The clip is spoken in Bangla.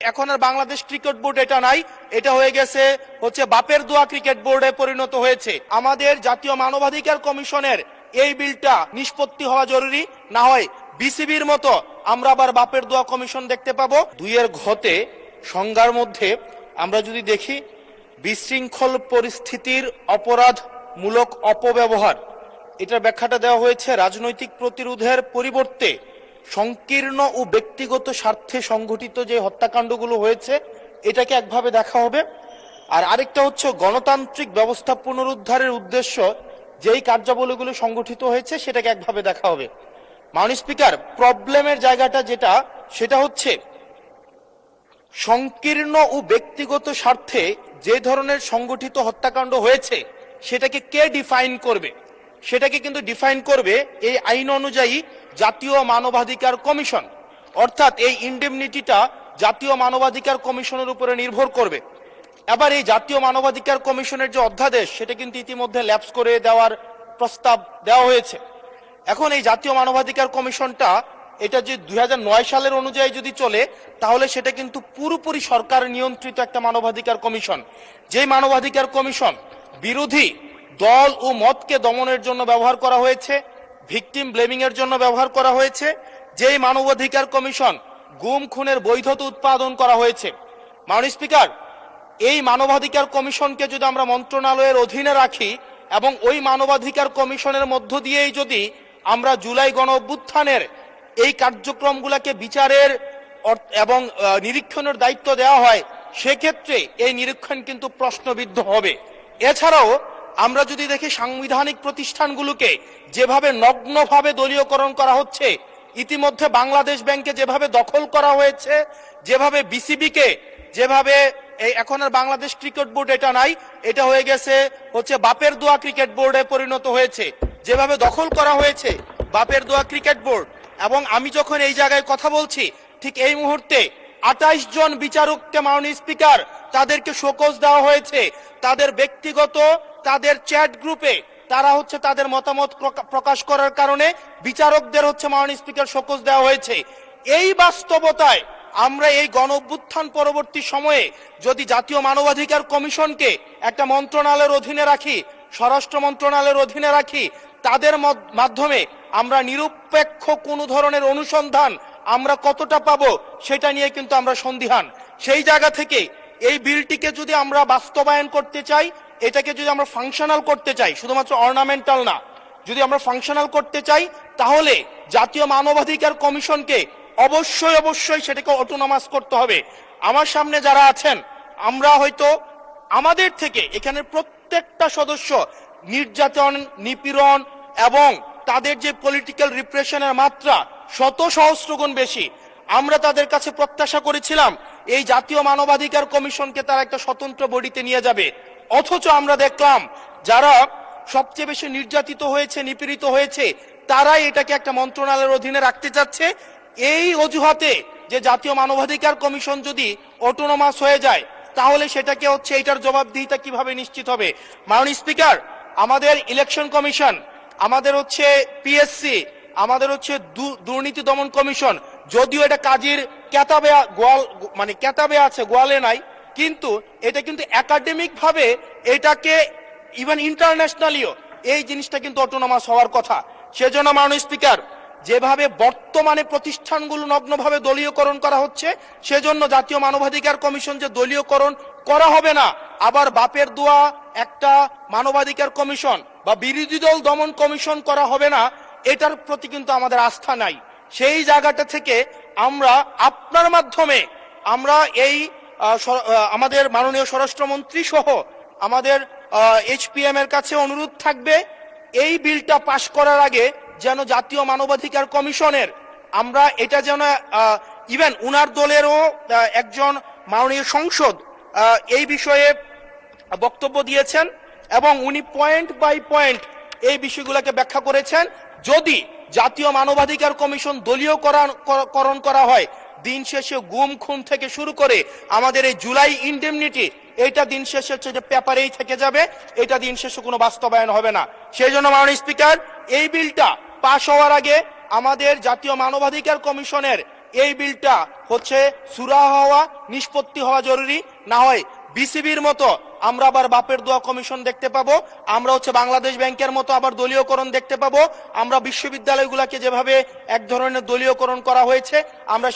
এখন আর বাংলাদেশ ক্রিকেট বোর্ড এটা নাই, এটা হয়ে গেছে হচ্ছে বাপের দোয়া ক্রিকেট বোর্ডে পরিণত হয়েছে। আমাদের জাতীয় মানবাধিকার কমিশনের এই বিলটা নিষ্পত্তি হওয়া জরুরি, না হয় বিসিবির মতো আমরা আবার বাপের দোয়া কমিশন দেখতে পাবো। 2 ঘতে সংজ্ঞার মধ্যে আমরা যদি দেখি, বিশৃঙ্খল পরিস্থিতির অপরাধমূলক অপব্যবহার, এটার ব্যাখ্যাটা দেওয়া হয়েছে রাজনৈতিক প্রতিরোধের পরিবর্তে সংকীর্ণ ও ব্যক্তিগত স্বার্থে সংঘটিত যে হত্যাকাণ্ডগুলো হয়েছে এটাকে একভাবে দেখা হবে। আর আরেকটা হচ্ছে গণতান্ত্রিক ব্যবস্থা পুনরুদ্ধারের উদ্দেশ্য যেই কার্যাবলীগুলো সংগঠিত হয়েছে সেটাকে একভাবে দেখা হবে। মাননীয় স্পিকার, প্রবলেমের জায়গাটা যেটা সেটা হচ্ছে সংকীর্ণ ও ব্যক্তিগত স্বার্থে যে ধরনের সংগঠিত হত্যাকাণ্ড হয়েছে সেটাকে কে ডিফাইন করবে, সেটাকে কিন্তু ডিফাইন করবে এই আইন অনুযায়ী জাতীয় মানবাধিকার কমিশন। অর্থাৎ এই ইনডেমনিটিটা জাতীয় মানবাধিকার কমিশনের উপরে নির্ভর করবে। এবার এই জাতীয় মানবাধিকার কমিশনের যে অধ্যাদেশ সেটা কিন্তু ইতিমধ্যে ল্যাপস করে দেওয়ার প্রস্তাব দেওয়া হয়েছে। এখন এই জাতীয় মানবাধিকার কমিশনটা এটা যে 2009 সালের অনুযায়ী যদি চলে তাহলে সেটা কিন্তু পুরোপুরি সরকার নিয়ন্ত্রিত একটা মানবাধিকার কমিশন। যেই মানবাধিকার কমিশন বিরোধী দল ও মতকে দমনের জন্য ব্যবহার করা হয়েছে, ভিকটিম ব্লেমিং এর জন্য ব্যবহার করা হয়েছে, যেই মানবাধিকার কমিশন গুম খুনের বৈধতা উৎপাদন করা হয়েছে। মাননীয় স্পিকার, এই মানবাধিকার কমিশনকে যদি আমরা মন্ত্রণালয়ের অধীনে রাখি এবং ওই মানবাধিকার কমিশনের মধ্য দিয়েই যদি আমরা জুলাই গণ অভ্যুত্থানের এই কার্যক্রমগুলোকে বিচারের এবং নিরীক্ষণের দায়িত্ব দেওয়া হয়, সেক্ষেত্রে এই নিরীক্ষণ কিন্তু প্রশ্নবিদ্ধ হবে। এছাড়াও আমরা যদি দেখি সাংবিধানিক প্রতিষ্ঠানগুলোকে যেভাবে নগ্নভাবে দলীয়করণ করা হচ্ছে, ইতিমধ্যে বাংলাদেশ ব্যাংকে যেভাবে দখল করা হয়েছে, যেভাবে বিসিবিকে যেভাবে এখন আর বাংলাদেশ ক্রিকেট বোর্ড এটা নাই, এটা হয়ে গেছে হচ্ছে বাপের দোয়া ক্রিকেট বোর্ডে পরিণত হয়েছে, যেভাবে দখল করা হয়েছে বাপের দোয়া ক্রিকেট বোর্ড। এবং আমি যখন এই জায়গায় কথা বলছি ঠিক এই মুহূর্তে 28 জন বিচারককে মাননীয় স্পিকার তাদেরকে শোকজ দেওয়া হয়েছে। তাদের ব্যক্তিগত তাদের চ্যাট গ্রুপে তারা হচ্ছে তাদের মতামত প্রকাশ করার কারণে বিচারকদের হচ্ছে মাননীয় স্পিকার শোকজ দেওয়া হয়েছে। এই বাস্তবতায় আমরা এই গণ অভ্যুত্থান পরবর্তী সময়ে যদি জাতীয় মানবাধিকার কমিশনকে একটা মন্ত্রণালয়ের অধীনে রাখি, স্বরাষ্ট্র মন্ত্রণালয়ের অধীনে রাখি, তাদের মাধ্যমে আমরা নিরপেক্ষ কোনো ধরনের অনুসন্ধান আমরা কতটা পাবো সেটা নিয়ে কিন্তু আমরা সন্দিহান। সেই জায়গা থেকে এই বিলটিকে যদি আমরা বাস্তবায়ন করতে চাই, এটাকে যদি আমরা ফাংশনাল করতে চাই, শুধুমাত্র অর্নামেন্টাল না, যদি আমরা ফাংশনাল করতে চাই তাহলে জাতীয় মানবাধিকার কমিশনকে অবশ্যই সেটাকে অটোনমাস করতে হবে। আমার সামনে যারা আছেন, আমরা হয়তো আমাদের থেকে এখানে প্রত্যেকটা সদস্য নির্যাতন, নিপীড়ন এবং তাদের যে পলিটিক্যাল রিপ্রেশনের মাত্রা শত সহস্র গুণ বেশি। আমরা তাদের কাছে প্রত্যাশা করেছিলাম এই জাতীয় মানবাধিকার কমিশনকে তারা একটা স্বতন্ত্র বডিতে নিয়ে যাবে, অথচ আমরা দেখলাম যারা সবচেয়ে বেশি নির্যাতিত হয়েছে, নিপীড়িত হয়েছে, তারাই এটাকে একটা মন্ত্রণালয়ের অধীনে রাখতে চাচ্ছে। এই অজুহাতে যে জাতীয় মানবাধিকার কমিশন যদি অটোনমাস হয়ে যায় তাহলে সেটাকে হচ্ছে এটার জবাবদিহিতা কিভাবে নিশ্চিত হবে। মাননীয় স্পিকার, আমাদের ইলেকশন কমিশন, আমাদের হচ্ছে পিএসসি, আমাদের হচ্ছে দুর্নীতি দমন কমিশন, যদিও এটা কাজীর কেতাবে কেতাবে আছে, গোয়ালে নাই, কিন্তু এটা কিন্তু একাডেমিক ভাবে এটাকে ইভেন ইন্টারন্যাশনালিও এই জিনিসটা কিন্তু অটোনমাস হওয়ার কথা। সেজন্য মাননীয় স্পিকার, যেভাবে বর্তমানে প্রতিষ্ঠানগুলো নগ্নভাবে দলীয়করণ করা হচ্ছে, সেজন্য জাতীয় মানবাধিকার কমিশন যে দলীয়করণ করা হবে না, আবার বাপের দোয়া একটা মানবাধিকার কমিশন বা বিরোধী দল দমন কমিশন করা হবে না, এটার প্রতি কিন্তু আমাদের আস্থা নাই। সেই জায়গাটা থেকে আমরা আপনার মাধ্যমে আমরা এই আমাদের মাননীয় স্বরাষ্ট্রমন্ত্রী সহ আমাদের এইচপিএম এর কাছে অনুরোধ থাকবে, এই বিলটা পাশ করার আগে যেন জাতীয় মানবাধিকার কমিশনের আমরা এটা যেন ইভেন উনার দলেরও একজন মাননীয় সংসদ এই বিষয়ে বক্তব্য দিয়েছেন এবং উনি পয়েন্ট বাই পয়েন্ট এই বিষয়গুলোকে ব্যাখ্যা করেছেন। যদি জাতীয় মানবাধিকার কমিশন দলীয়করণ করা হয়, দিন শেষে গুম খুন থেকে শুরু করে আমাদের এই জুলাই ইনডেমনিটি, এটা দিন শেষে হচ্ছে যে পেপারেই থেকে যাবে, এটা দিন শেষে কোনো বাস্তবায়ন হবে না। সেই জন্য মাননীয় স্পিকার, এই বিলটা পাশ হওয়ার আগে আমাদের জাতীয় মানবাধিকার কমিশনের এই বিলটা হচ্ছে সুরাহা হওয়া, নিষ্পত্তি হওয়া জরুরি। না হয় বিসিবির মতো আমরা আবার বাপের দোয়া কমিশন দেখতে পাবো, আমরা হচ্ছে বাংলাদেশ ব্যাংকের মতো আবার দলীয়করণ দেখতে পাবো। আমরা বিশ্ববিদ্যালয়গুলোকে যেভাবে এক ধরনের দলীয়করণ করা হয়েছে আমরা